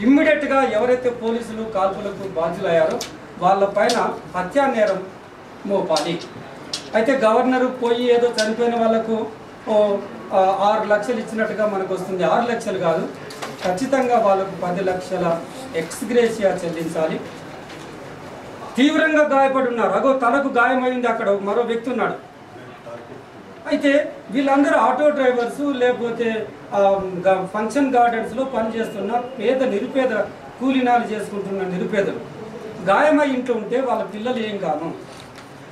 ఇమ్మీడియట్గా ఎవరైతే పోలీసులు కాల్పులకు బాధ్యులయ్యారో వాళ్ళపైన హత్యా నేరం మోపాలి. అయితే గవర్నరు పోయి ఏదో చనిపోయిన వాళ్ళకు 6 లక్షలు ఇచ్చినట్టుగా మనకు వస్తుంది. 6 లక్షలు కాదు, ఖచ్చితంగా వాళ్ళకు 10 లక్షల ఎక్స్గ్రేషియా చెల్లించాలి. తీవ్రంగా గాయపడి ఉన్నారు, అగో తలకు గాయమైంది, అక్కడ మరో వ్యక్తి ఉన్నాడు. అయితే వీళ్ళందరూ ఆటో డ్రైవర్సు లేకపోతే ఫంక్షన్ గార్డెన్స్లో పనిచేస్తున్న నిరుపేద కూలీనాలు చేసుకుంటున్న నిరుపేదలు. గాయమై ఇంట్లో ఉంటే వాళ్ళ పిల్లలు ఏం గాను,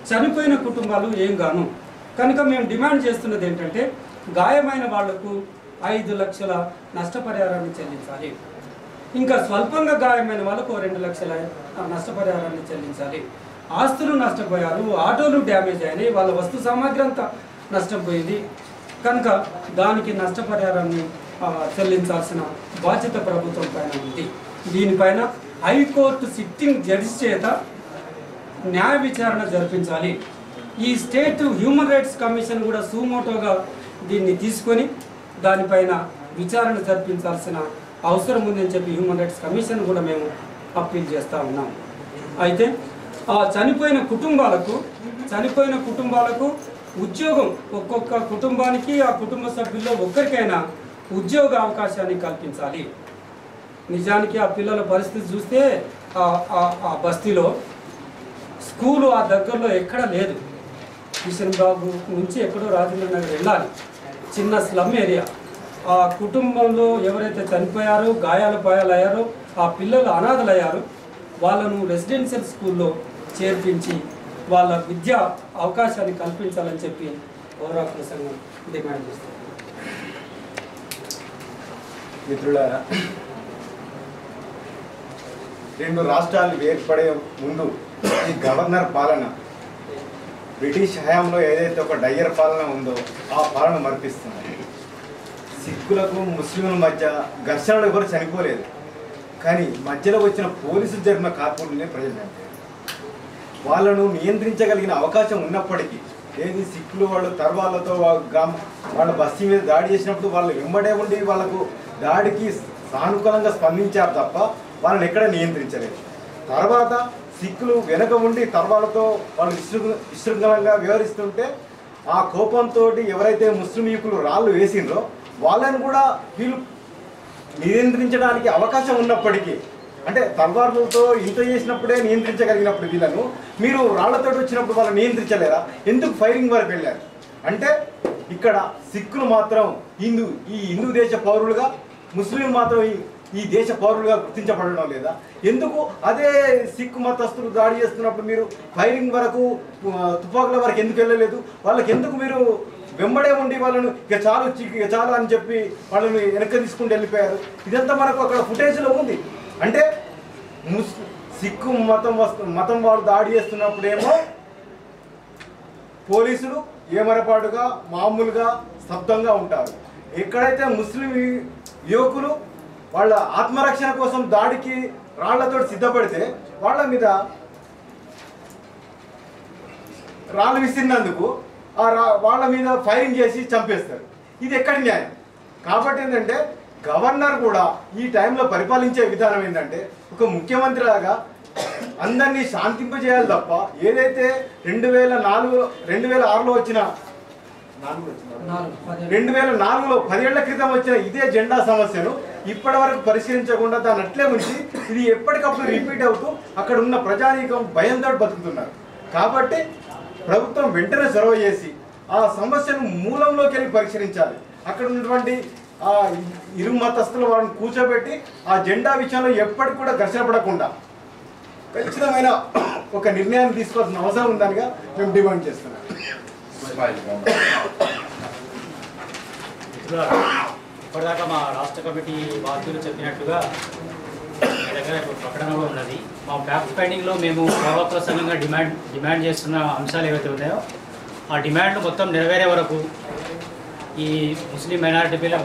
చనిపోయిన కుటుంబాలు ఏం గాను. కనుక మేము డిమాండ్ చేస్తున్నది ఏంటంటే గాయమైన వాళ్లకు 5 లక్షల నష్టపరిహారాన్ని చెల్లించాలి. ఇంకా స్వల్పంగా గాయమైన వాళ్ళకు 2 లక్షల నష్టపరిహారాన్ని చెల్లించాలి. ఆస్తులు నష్టపోయారు, ఆటోలు డ్యామేజ్ అయినాయి, వాళ్ళ వస్తు సామాగ్రి అంతా నష్టపోయింది. కనుక దానికి నష్టపరిహారాన్ని చెల్లించాల్సిన బాధ్యత ప్రభుత్వం పైన ఉంది. దీనిపైన హైకోర్టు సిట్టింగ్ జడ్జి చేత న్యాయ విచారణ జరిపించాలి. ఈ స్టేట్ హ్యూమన్ రైట్స్ కమిషన్ కూడా సుమోటోగా దీన్ని తీసుకొని దానిపైన విచారణ జరిపించాల్సిన అవసరం ఉందని చెప్పి హ్యూమన్ రైట్స్ కమిషన్ కూడా మేము అప్పీల్ చేస్తూ ఉన్నాం. అయితే చనిపోయిన కుటుంబాలకు ఉద్యోగం, ఒక్కొక్క కుటుంబానికి ఆ కుటుంబ సభ్యుల్లో ఒక్కరికైనా ఉద్యోగ అవకాశాన్ని కల్పించాలి. నిజానికి ఆ పిల్లల పరిస్థితి చూస్తే ఆ బస్తీలో స్కూలు ఆ దగ్గరలో ఎక్కడ లేదు. కిషన్ బాబు నుంచి ఎక్కడో రాజేంద్ర నగర్ వెళ్ళాలి, చిన్న స్లమ్ ఏరియా. ఆ కుటుంబంలో ఎవరైతే చనిపోయారో, గాయాలయ్యారో, ఆ పిల్లలు అనాథలయ్యారు, వాళ్ళను రెసిడెన్షియల్ స్కూల్లో చేర్పించి వాళ్ళ విద్యా అవకాశాన్ని కల్పించాలని చెప్పి పౌరాకుల సంఘం డిమాండ్ చేస్తారు. మిత్రులారా, 2 రాష్ట్రాలు ఏర్పడే ముందు ఈ గవర్నర్ పాలన బ్రిటిష్ హయాంలో ఏదైతే ఒక డయ్యర్ పాలన ఉందో ఆ పాలన మర్పిస్తుంది. సిక్కులకు ముస్లింల మధ్య ఘర్షణలు ఎవరు చనిపోలేదు, కానీ మధ్యలో వచ్చిన పోలీసులు జరిగిన కార్పులనే ప్రజలు చంపారు. వాళ్ళను నియంత్రించగలిగిన అవకాశం ఉన్నప్పటికీ ఏది సిక్కులు వాళ్ళు తర్వాలతో వాళ్ళ బస్తీ మీద దాడి చేసినప్పుడు వాళ్ళు వెంబడే ఉండి వాళ్ళకు దాడికి సానుకూలంగా స్పందించారు తప్ప వాళ్ళని ఎక్కడ నియంత్రించలేదు. తర్వాత సిక్కులు వెనక ఉండి తర్వాలతో వాళ్ళు విశృంఖలంగా వ్యవహరిస్తుంటే ఆ కోపంతో ఎవరైతే ముస్లిం యువకులు రాళ్ళు వేసిండ్రో వాళ్ళని కూడా వీళ్ళు నియంత్రించడానికి అవకాశం ఉన్నప్పటికీ, అంటే తల్వార్లతో ఇంత చేసినప్పుడే నియంత్రించగలిగినప్పుడు వీళ్ళను మీరు రాళ్లతో వచ్చినప్పుడు వాళ్ళని నియంత్రించలేరా? ఎందుకు ఫైరింగ్ వరకు వెళ్ళారు? అంటే ఇక్కడ సిక్కులు మాత్రం ఈ హిందూ దేశ పౌరులుగా, ముస్లింలు మాత్రం ఈ దేశ పౌరులుగా గుర్తించబడడం లేదా? ఎందుకు అదే సిక్కు మతస్థులు దాడి చేస్తున్నప్పుడు మీరు ఫైరింగ్ వరకు, తుపాకుల వరకు ఎందుకు వెళ్ళలేదు? వాళ్ళకి ఎందుకు మీరు వెంబడే ఉండి వాళ్ళను ఇక చాలు అని చెప్పి వాళ్ళని వెనక్కి తీసుకుంటూ వెళ్ళిపోయారు? ఇదంతా మనకు అక్కడ ఫుటేజ్లో ఉంది. అంటే సిక్కు మతం వాళ్ళు దాడి చేస్తున్నప్పుడేమో పోలీసులు ఏమరపాటుగా మామూలుగా స్తబ్దంగా ఉంటారు. ఎక్కడైతే ముస్లిం యువకులు వాళ్ళ ఆత్మరక్షణ కోసం దాడికి రాళ్లతో సిద్ధపడితే వాళ్ళ మీద రాళ్ళు విసిరినందుకు వాళ్ళ మీద ఫైరింగ్ చేసి చంపేస్తారు. ఇది ఎక్కడి న్యాయం? కాబట్టి ఏంటంటే గవర్నర్ కూడా ఈ టైంలో పరిపాలించే విధానం ఏంటంటే ఒక ముఖ్యమంత్రి లాగా అందరినీ శాంతింపజేయాలి తప్ప ఏదైతే 2006లో వచ్చిన 2004లో 10 ఏళ్ల క్రితం వచ్చిన ఇదే జెండా సమస్యను ఇప్పటి వరకు పరిశీలించకుండా దాన్ని అట్లే ఉంచి ఇది ఎప్పటికప్పుడు రిపీట్ అవుతూ అక్కడ ఉన్న ప్రజానీకం భయంతో బతుకుతున్నారు. కాబట్టి ప్రభుత్వం వెంటనే చొరవ చేసి ఆ సమస్యను మూలంలోకి వెళ్ళి పరిశీలించాలి. అక్కడ ఉన్నటువంటి ఆ ఇరు మతస్థుల వాళ్ళని కూర్చోబెట్టి ఆ జెండా విషయంలో ఎప్పటికి కూడా ఘర్షణ పడకుండా ఖచ్చితమైన ఒక నిర్ణయాన్ని తీసుకోవాల్సిన అవసరం ఉందనిగా మేము డిమాండ్ చేస్తున్నాం. ఇప్పటిదాకా మా రాష్ట్ర కమిటీ బాధ్యులు చెప్పినట్టుగా మీ దగ్గర ఇప్పుడు ప్రకటన కూడా ఉన్నది. మా ఫ్యాక్ట్ ఫైండింగ్లో మేము పౌరత్వ సంఘంగా డిమాండ్ చేస్తున్న అంశాలు ఏవైతే ఉన్నాయో ఆ డిమాండ్లు మొత్తం నెరవేరే వరకు ఈ ముస్లిం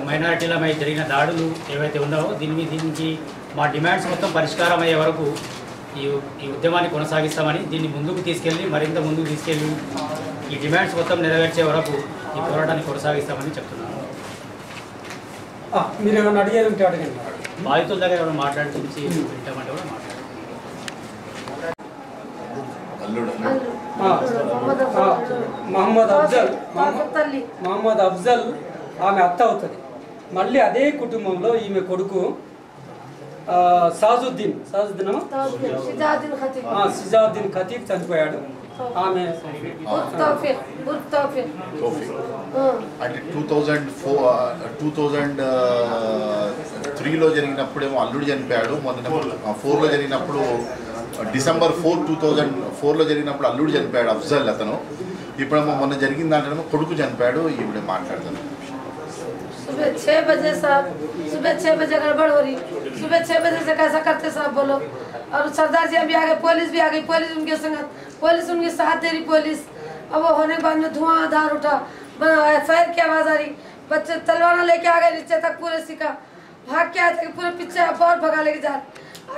మైనారిటీలపై జరిగిన దాడులు ఏవైతే ఉన్నాయో దీనికి మా డిమాండ్స్ మొత్తం పరిష్కారం అయ్యే వరకు ఈ ఉద్యమాన్ని కొనసాగిస్తామని, దీన్ని మరింత ముందుకు తీసుకెళ్ళి ఈ డిమాండ్స్ మొత్తం నెరవేర్చే వరకు ఈ పోరాటాన్ని కొనసాగిస్తామని చెప్తున్నాను. మీరు ఏమైనా అడిగేది ఉంటే అడగండి. బాధితుల దగ్గర ఎవరైనా మాట్లాడుతుంది వింటామంటే కూడా మాట్లాడారు. మహమ్మద్ అఫ్జల్ ఆమె అత్త అవుతుంది. మళ్ళీ అదే కుటుంబంలో ఈమె కొడుకు సిజావుద్దీన్ ఖతీబ్ చనిపోయాడు. ఆమె అంటే 2003లో జరిగినప్పుడేమో అల్లుడు చనిపోయాడు. మొన్న 4లో జరిగినప్పుడు December 4, 2004లో జరిగినప్పుడు అల్లుడు చనిపోయాడు అఫ్జల్ అతను. ఇప్పుడేమో మొన్న జరిగిన దాంట్లోనేమో కొడుకు చనిపోయాడు. ఇప్పుడు మాట్లాడుతాను. सुबह 6 बजे साहब, सुबह 6 बजे गड़बड़ हो रही. सुबह 6 बजे से कैसा करते साहब बोलो. और सरदार जी अभी आ गए, पुलिस भी आ गई, पुलिस उनके संग, पुलिस उनके साथ दे रही पुलिस. अब वो होने के बाद में धुआंधार उठा, फायर की आवाज़ आ रही. बच्चे तलवार लेके आ गए नीचे तक, पूरे सिक्का भाग के आए थे, पूरे पीछे और भगा लेके जा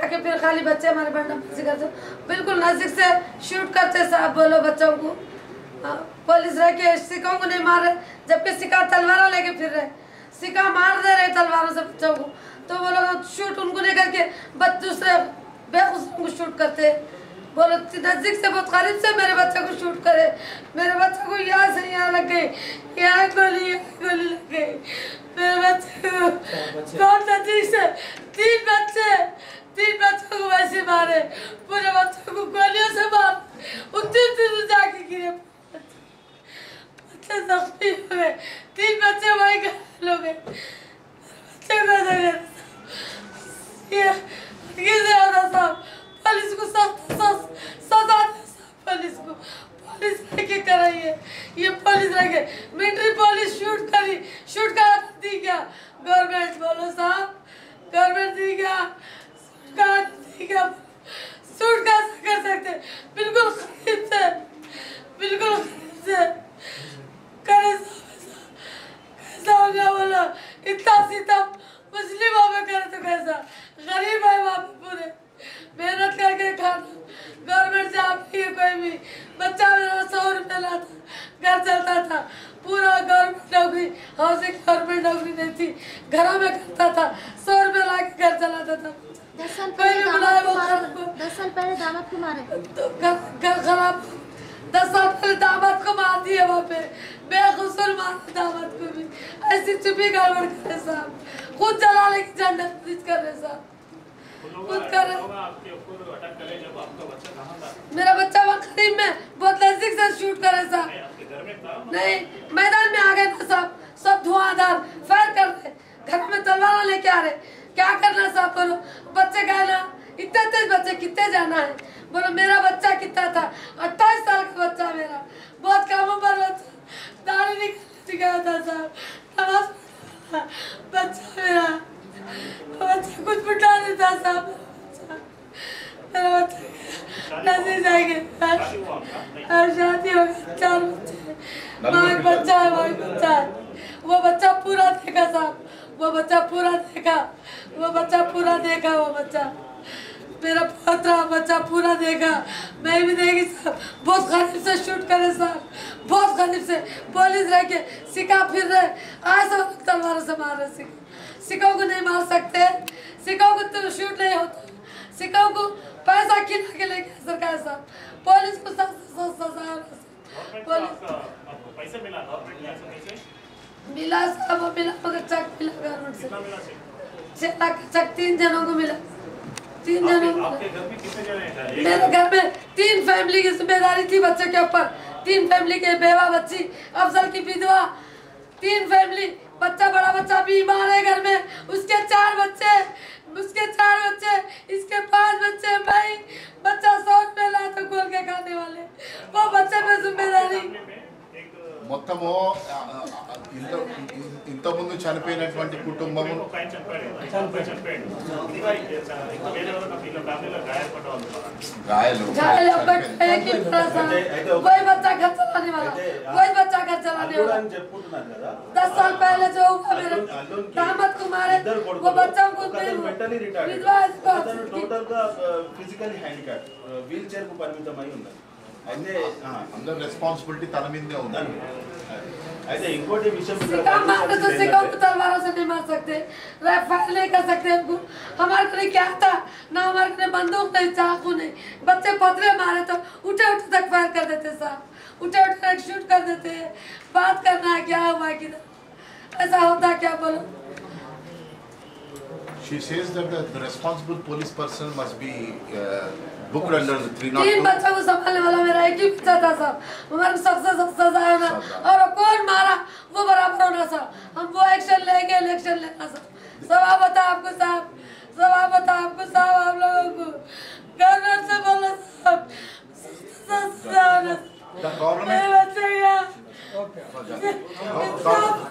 आके फिर खाली बच्चे हमारे बढ़ना करते, बिल्कुल नज़दीक से शूट करते साहब बोलो बच्चों को. पुलिस रह के सिक्कों को नहीं मार रहे, जबकि सिक्का तलवार लेके फिर रहे, सिक्का मार दे रहे तलवारों से बच्चों को. तो वो लोग शूट उनको नहीं करके दूसरे बेखुशों को शूट करते. बोलो नज़दीक से बहुत करीब से मेरे बच्चे को शूट करे. मेरे बच्चे को यहाँ से यहाँ लग गई, यहाँ गोली लग गई. मेरे बच्चे को बहुत नज़दीक से तीन बच्चों को वैसे मारे, पूरे बच्चों को गोलियों से मार उतनी जाके गिरे. बच्चे जख्मी हो गए, 3 बच्चे वही घायल हो गए. बच्चे को साहब पुलिस को सजा पुलिस को, पुलिस लेके कराइए. ये पुलिस रखे मिलिट्री पुलिस शूट का दी क्या गवर्नमेंट बोलो साहब, गवर्नमेंट दी क्या शूट का कर सकते. बिल्कुल खरीब से करे कैसा हो गया बोलो. इतना सितम मुस्लिमों में करे तो कैसा, गरीब है वहाँ पे पूरे मेहनत करके खाना. गवर्नमेंट से आपकी कोई भी बच्चा मेरा 100 रुपये लाता, घर चलता था. पूरा गवर्नमेंट नौकरी, हाउसिंग गवर्नमेंट नौकरी नहीं थी, घरों में करता था, 100 रुपये ला के घर चलाता था. 10 साल कोई भी बुलाए वो 10 साल पहले दामाद को मारे. तो घर खराब. 10 साल पहले दामाद को मार दिए वहाँ पे, बेकसूर मारे दामाद को भी. ऐसी चुपी गड़बड़ करे साहब, खुद जलाने की जन्नत कर रहे साहब, खुद कर रहे. मेरा बच्चा वहाँ करीब में बहुत नजदीक से शूट करे साहब. नहीं मैदान में आ गए ना साहब, सब धुआंधार फायर कर रहे, घर में तलवार लेके आ रहे. क्या करना साहब बोलो. बच्चे गए ना, इतने तेज बच्चे कितने जाना है बोलो. मेरा बच्चा कितना था, 28 साल का बच्चा मेरा, बहुत कम उम्र बच्चा, दाढ़ी निकल गया था साहब. नमाज बच्चा मेरा, बच्चा कुछ बुढ़ा नहीं था साहब. मेरा बच्चा नजदीक जाएंगे, शादी हो गई, 4 बच्चे, माँ बच्चा है, वो बच्चा पूरा देखा साहब, वो बच्चा पूरा देखा. मेरा पोता बच्चा पूरा देखा, मैं भी देखी साहब. बहुत करीब से शूट करे साहब, बहुत करीब से. पुलिस रह के सिक्का फिर रहे, आज सब तलवारों से मार रहे. सिक्कों को नहीं मार सकते, सिक्कों को तो शूट नहीं होता. सिक्कों को पैसा खिला के लेके सरकार साहब, पुलिस को सजा मिला साहब. वो मिला मगर चेक मिला गवर्नमेंट से, 6 लाख का चेक 3 जनों को मिला. 3 जनों को. मेरे घर में 3 फैमिली की जिम्मेदारी थी बच्चे के ऊपर. 3 फैमिली के बेवा बच्ची, अफजल की विधवा, 3 फैमिली. बच्चा बड़ा बच्चा बीमार है घर में, उसके 4 बच्चे, इसके 5 बच्चे. भाई बच्चा 100 रुपये ला तो खोल के खाने वाले, वो बच्चे पे जिम्मेदारी. మొత్తము ఇంతకుముందు చనిపోయినటువంటి కుటుంబము గాయాలు. वही बच्चा घर चलाने वाला, 10 साल पहले जो हुआ मेरे दामाद को मारे, वो बच्चा को టోటల్ గా ఫిజికల్లీ హ్యాండిక్యాప్, వీల్ చైర్ కు పరిమితమై ఉన్నారు. అయితే అందరి రెస్పాన్సిబిలిటీ తన మీదే ఉంది. ऐसे इंकोटी विषय में सिक्का मारने तो सिक्का को तलवारों से नहीं मार सकते, फायर नहीं कर सकते हमको। हमारे को क्या था ना, हमारे को बंदूक नहीं, चाकू नहीं, बच्चे पथरे मारे तो उठे उठे तक फायर कर देते साहब, उठे उठे तक शूट कर देते हैं। बात करना है क्या हुआ किधर, ऐसा होता क्या बोलो। She says that the responsible police person must be booked under 302. 3 बच्चों को संभालने वाला मेरा एक ही बच्चा था साहब, हमारे सबसे सजा होना और कौन मारा वो बराबर होना साहब। हम वो एक्शन लेंगे, इलेक्शन लेना साहब। सब बता आपको साहब, सब बता आपको साहब, आप लोगों को गवर्नर से बोलो साहब, The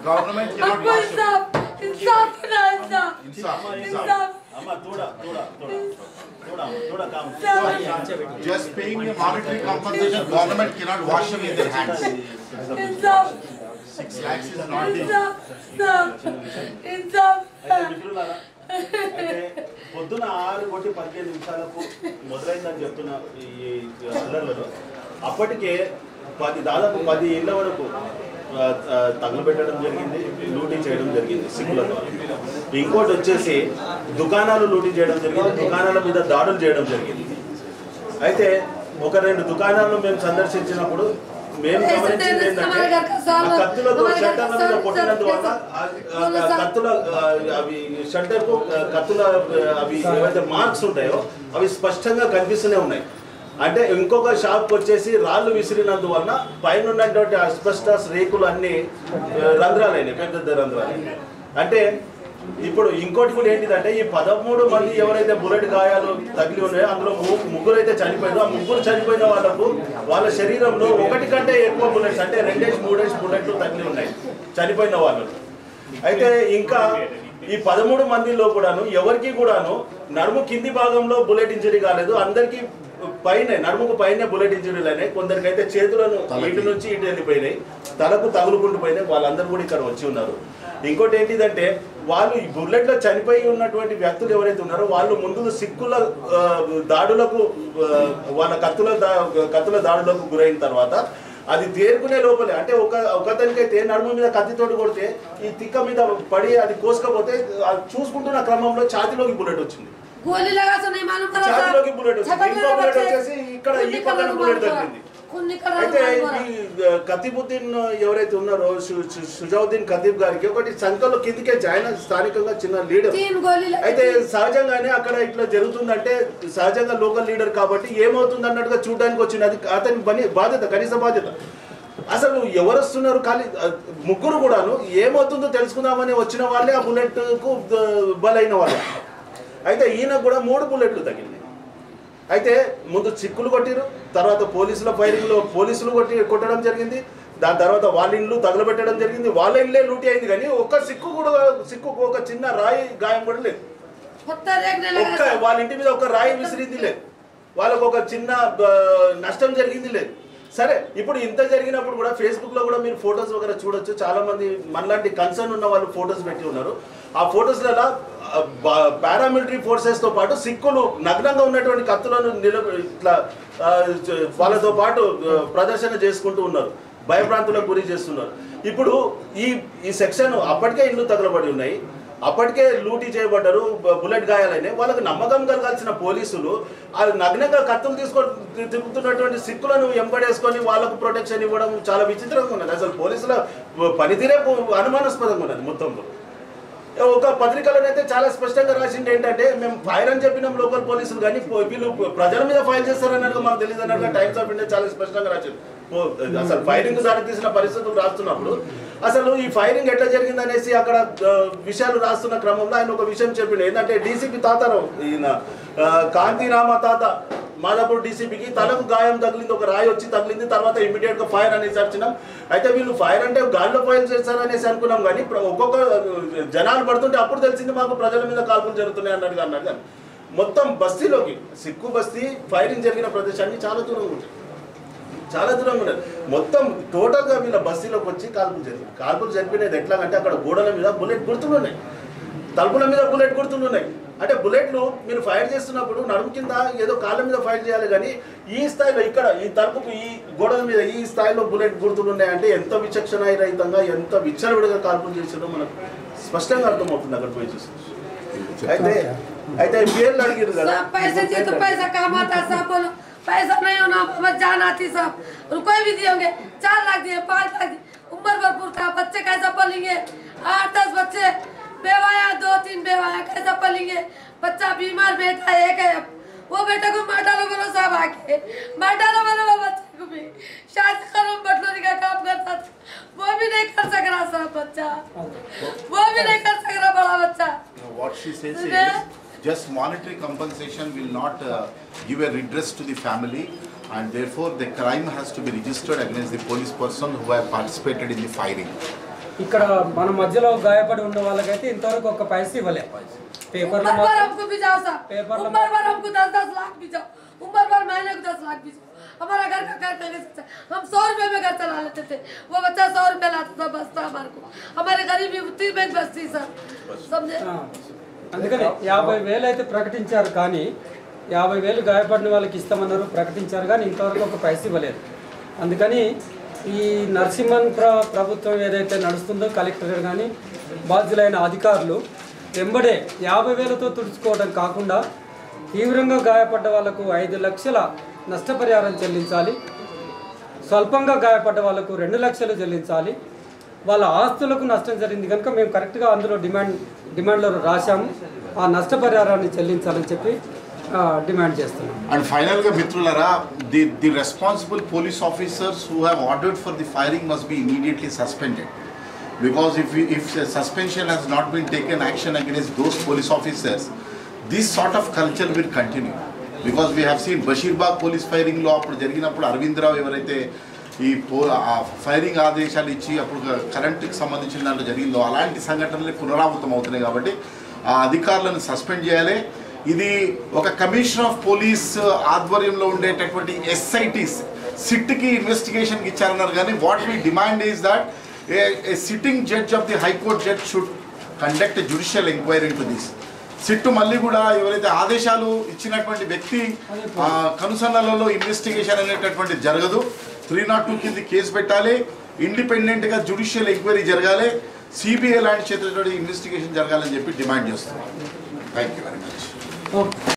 government cannot wash इंसाफ ना इंसाफ insaf. अम्मा थोड़ा काम Just paying a monetary compensation, government cannot wash away their hands. Insaf 6 lakhs is not the. इंसाफ మిత్రులారా అంటే పొద్దున 6:15 మొదలైందని చెప్తున్న ఈ అల్లర్లలో అప్పటికే దాదాపు 10 ఇళ్ల వరకు తగలబెట్టడం జరిగింది, లూటీ చేయడం జరిగింది సిక్కుల ద్వారా. ఇంకోటి వచ్చేసి దుకాణాలు లూటీ చేయడం జరిగింది, దుకాణాల మీద దాడులు చేయడం జరిగింది. అయితే 1-2 దుకాణాలను మేము సందర్శించినప్పుడు మేము గమనించింది ఏంటంటే కత్తులతో షట్టర్ మీద కొట్టినందువల్ల కత్తుల అవి షట్టర్కు కత్తుల అవి ఏవైతే మార్క్స్ ఉంటాయో అవి స్పష్టంగా కనిపిస్తూనే ఉన్నాయి. అంటే ఇంకొక షాప్కి వచ్చేసి రాళ్ళు విసిరినందువల్ల పైన ఉన్నటువంటి అస్బెస్టాస్ రేకులు అన్ని రంధ్రాలైనాయి, పెద్ద రంధ్రాలైనాయి. అంటే ఇప్పుడు ఇంకోటి కూడా ఏంటిదంటే ఈ 13 మంది ఎవరైతే బుల్లెట్ గాయాలు తగిలి ఉన్నాయో అందులో 3 అయితే చనిపోయారు. ఆ 3 చనిపోయిన వాళ్ళకు వాళ్ళ శరీరంలో 1 కంటే ఎక్కువ బుల్లెట్స్ అంటే 2-3 బుల్లెట్లు తగిలి ఉన్నాయి చనిపోయిన వాళ్ళు. అయితే ఇంకా ఈ 13 మందిలో కూడాను ఎవరికి కూడాను నడుము కింది భాగంలో బుల్లెట్ ఇంజరీ కాలేదు, అందరికీ పైన నడుముకు పైన బుల్లెట్ ఇంజరీలు అయినాయి. కొందరికైతే చేతులను ఇటు నుంచి ఇటు వెళ్ళిపోయినాయి, తలకు తగులుకుంటూ పోయినాయి. వాళ్ళందరూ కూడా ఇక్కడ వచ్చి ఉన్నారు. ఇంకోటి ఏంటిదంటే వాళ్ళు ఈ బుల్లెట్లో చనిపోయి ఉన్నటువంటి వ్యక్తులు ఎవరైతే ఉన్నారో వాళ్ళు ముందు సిక్కుల దాడులకు వాళ్ళ కత్తుల దాడులకు గురైన తర్వాత అది తేరుకునే లోపలే అంటే ఒకతనికైతే నడుము మీద కత్తితోటి కొడితే ఈ తిక్క మీద పడి అది కోసుకపోతే చూసుకుంటున్న క్రమంలో ఛాతీలోకి బుల్లెట్ వచ్చింది, ఛాతీలోకి బుల్లెట్ వచ్చింది. ఇంకో బుల్లెట్ వచ్చేసి ఇక్కడ ఈ పక్కన బుల్లెట్ తగ్గింది. అయితే ఈ ఖతీబుద్దీన్ ఎవరైతే ఉన్నారో షుజావుద్దీన్ ఖతీబ్ గారికి ఒకటి సంఖ్యలో కిందికే జాయిన్ స్థానికంగా చిన్న లీడర్. అయితే సహజంగానే అక్కడ ఇట్లా జరుగుతుందంటే సహజంగా లోకల్ లీడర్ కాబట్టి ఏమవుతుంది అన్నట్టుగా చూడడానికి వచ్చింది. అది అతని బాధ్యత, కనీస బాధ్యత. అసలు ఎవరు వస్తున్నారు ఖాళీ 3 కూడాను ఏమవుతుందో తెలుసుకుందామని వచ్చిన వాళ్ళే ఆ బుల్లెట్కు బలైన వాళ్ళు. అయితే ఈయనకు కూడా 3 బుల్లెట్లు తగిలినాయి. అయితే ముందు చిక్కులు కొట్టిరు, తర్వాత పోలీసుల ఫైరింగ్లో పోలీసులు కొట్టడం జరిగింది. దాని తర్వాత వాళ్ళ ఇల్లు తగలబెట్టడం జరిగింది. వాళ్ళ ఇల్లే లూటీ అయింది కానీ సిక్కుకు ఒక చిన్న రాయి గాయం కూడా లేదు. వాళ్ళ ఇంటి మీద ఒక రాయి విసిరింది లేదు, వాళ్ళకు ఒక చిన్న నష్టం జరిగింది లేదు. సరే, ఇప్పుడు ఇంత జరిగినప్పుడు కూడా ఫేస్బుక్లో కూడా మీరు ఫొటోస్ వగైరా చూడొచ్చు. చాలా మంది మనలాంటి కన్సర్న్ ఉన్న వాళ్ళు ఫొటోస్ పెట్టి ఉన్నారు. ఆ ఫొటోస్లలో పారామిలిటరీ ఫోర్సెస్తో పాటు సిక్కులు నగ్నంగా ఉన్నటువంటి కత్తులను ఇట్లా వాళ్ళతో పాటు ప్రదర్శన చేసుకుంటూ ఉన్నారు, భయభ్రాంతులకు గురి చేస్తున్నారు. ఇప్పుడు ఈ సెక్షన్ అప్పటికే ఇల్లు తగలబడి ఉన్నాయి, అప్పటికే లూటీ చేయబడ్డారు, బుల్లెట్ గాయాలైనాయి. వాళ్ళకు నమ్మకం కలగాల్సిన పోలీసులు ఆ నగ్నంగా కత్తులు తీసుకొని తిరుగుతున్నటువంటి సిక్కులను ఎంబడేసుకొని వాళ్ళకు ప్రొటెక్షన్ ఇవ్వడం చాలా విచిత్రంగా ఉన్నది. అసలు పోలీసుల పనితీరే అనుమానాస్పదంగా ఉన్నది మొత్తంలో. ఒక పత్రికలోనైతే చాలా స్పష్టంగా రాసింది ఏంటంటే మేము ఫైర్ అని చెప్పినాం లోకల్ పోలీసులు కానీ వీళ్ళు ప్రజల మీద ఫైర్ చేస్తారన్నట్టు మాకు తెలియదు అన్నట్టుగా టైమ్స్ ఆఫ్ ఇండియా చాలా స్పష్టంగా రాసింది. అసలు ఫైరింగ్ దారి తీసిన పరిస్థితులు రాస్తున్నప్పుడు అసలు ఈ ఫైరింగ్ ఎట్లా జరిగింది అనేసి అక్కడ విషయాలు రాస్తున్న క్రమంలో ఆయన ఒక విషయం చెప్పిండు. ఏంటంటే డీసీపీ తాతారావు, ఈయన కాంతిరామ తాత మాదాపూర్ డీసీపీకి తలకు గాయం తగిలింది, ఒక రాయి వచ్చి తగిలింది. తర్వాత ఇమీడియట్గా ఫైర్ అనేసి వచ్చినాం. అయితే వీళ్ళు ఫైర్ అంటే గాల్లో ఫైర్ చేస్తారనేసి అనుకున్నాం కానీ ఒక్కొక్క జనాలు పడుతుంటే అప్పుడు తెలిసింది మాకు ప్రజల మీద కాల్పులు జరుగుతున్నాయి అన్నట్టుగా అన్నారు. కానీ మొత్తం బస్తీలోకి సిక్కు బస్తీ ఫైరింగ్ జరిగిన ప్రదేశాన్ని చాలా దూరంగా ఉంటుంది, చాలా దూరంగా ఉన్నది. మొత్తం టోటల్గా వీళ్ళ బస్తీలోకి వచ్చి కాల్పులు జరిపినది ఎట్లాగంటే అక్కడ గోడల మీద బుల్లెట్ గుర్తులు ఉన్నాయి, తలుపుల మీద బుల్లెట్ గుర్తులు ఉన్నాయి. అంటే బుల్లెట్లు మీరు ఫైర్ చేస్తున్నప్పుడు నడుము కింద ఏదో కాళ్ళ మీద ఫైర్ చేయాలి, కానీ ఈ స్థాయిలో ఇక్కడ ఈ తలుపుకు ఈ గోడల మీద ఈ స్థాయిలో బుల్లెట్ గుర్తులు ఉన్నాయంటే ఎంత విచక్షణారహితంగా ఎంత విచ్చలవిడిగా కాల్పులు చేసారో మనకు స్పష్టంగా అర్థమవుతుంది అక్కడ పోయి చూసి. అయితే పేర్లు అడిగారు కదా, पैसा कमाता साहब, बोलो पैसा नहीं होना बस जान आती साहब, और कोई भी दिए होंगे 4 लाख दिए 5 लाख दिए, उम्र भरपूर का बच्चे कैसा पलेंगे, 8-10 बच्चे बेवाया 2-3 बेवाया कैसा पलेंगे, बच्चा बीमार बेटा एक है, वो बेटे को मार डालो बोलो साहब, आके मार डालो बोलो वो बच्चे को भी, शादी करो बटलोरी का काम करता था वो भी नहीं कर सक रहा साहब, बच्चा वो भी नहीं कर सक रहा बड़ा बच्चा. What she says is just monetary compensation will not give a redress to the family, and therefore the crime has to be registered against the police person who have participated in the firing. ఇక్కడ మన మధ్యలో గాయపడి ఉన్న వాళ్ళకైతే ఇంతవరకు ఒక పైసా ఇవ్వలే. పేపర్లో उम्र भर हमको भी जाओ साहब, पेपर उम्र भर हमको 10-10 लाख भी जाओ, उम्र भर महीने को 10 लाख भी जाओ. हमारा घर का घर कैसे चलता, हम 100 रुपए में घर चला लेते थे, वो बच्चा 100 रुपए लाता था बसता हमारे को, हमारे गरीबी उतनी में बसती सर, समझे. అందుకని 50,000 అయితే ప్రకటించారు, కానీ 50,000 గాయపడిన వాళ్ళకి ఇస్తామన్నారు, ప్రకటించారు, కానీ ఇంతవరకు ఒక పైసా ఇవ్వలేదు. అందుకని ఈ నరసింహన్ ప్రభుత్వం ఏదైతే నడుస్తుందో కలెక్టర్ కానీ బాధ్యులైన అధికారులు వెంబడే 50,000తో తుడుచుకోవడం కాకుండా తీవ్రంగా గాయపడ్డ వాళ్లకు 5 లక్షల నష్టపరిహారం చెల్లించాలి, స్వల్పంగా గాయపడ్డ వాళ్లకు 2 లక్షలు చెల్లించాలి, వాళ్ళ ఆస్తులకు నష్టం జరిగింది కనుక మేము కరెక్ట్గా అందులో డిమాండ్లో రాశాము, ఆ నష్టపరిహారాన్ని చెల్లించాలని చెప్పి డిమాండ్ చేస్తున్నాం. And finally, మిత్రులారా, the responsible police officers who have ordered for the firing must be immediately suspended, because if suspension has not been taken action against those police officers, this sort of culture will continue. Because we have seen Bashirbaగ్ police firing లో అప్పుడు జరిగినప్పుడు అరవింద్ రావు ఎవరైతే ఈ firing ఆదేశాలు ఇచ్చి అప్పుడు కరెంట్కి సంబంధించిన దాంట్లో జరిగిందో అలాంటి సంఘటనలు పునరావృతం అవుతున్నాయి. కాబట్టి ఆ అధికారులను సస్పెండ్ చేయాలి. ఇది ఒక కమిషనర్ ఆఫ్ పోలీస్ ఆధ్వర్యంలో ఉండేటటువంటి ఎస్ఐటీస్ సిట్కి ఇన్వెస్టిగేషన్కి ఇచ్చారన్నారు, కానీ what we demand is that a sitting judge of the high court judge should conduct a judicial enquiry into this. Sit మళ్ళీ కూడా ఎవరైతే ఆదేశాలు ఇచ్చినటువంటి వ్యక్తి కనుసన్నలలో ఇన్వెస్టిగేషన్ అనేటటువంటి జరగదు. 302 కింద కేసు పెట్టాలి, ఇండిపెండెంట్గా జ్యుడిషియల్ ఎంక్వైరీ జరగాలి, సిబిఐ లాంటి చేతులతో ఇన్వెస్టిగేషన్ జరగాలని చెప్పి డిమాండ్ చేస్తున్నాం. Thank you very much.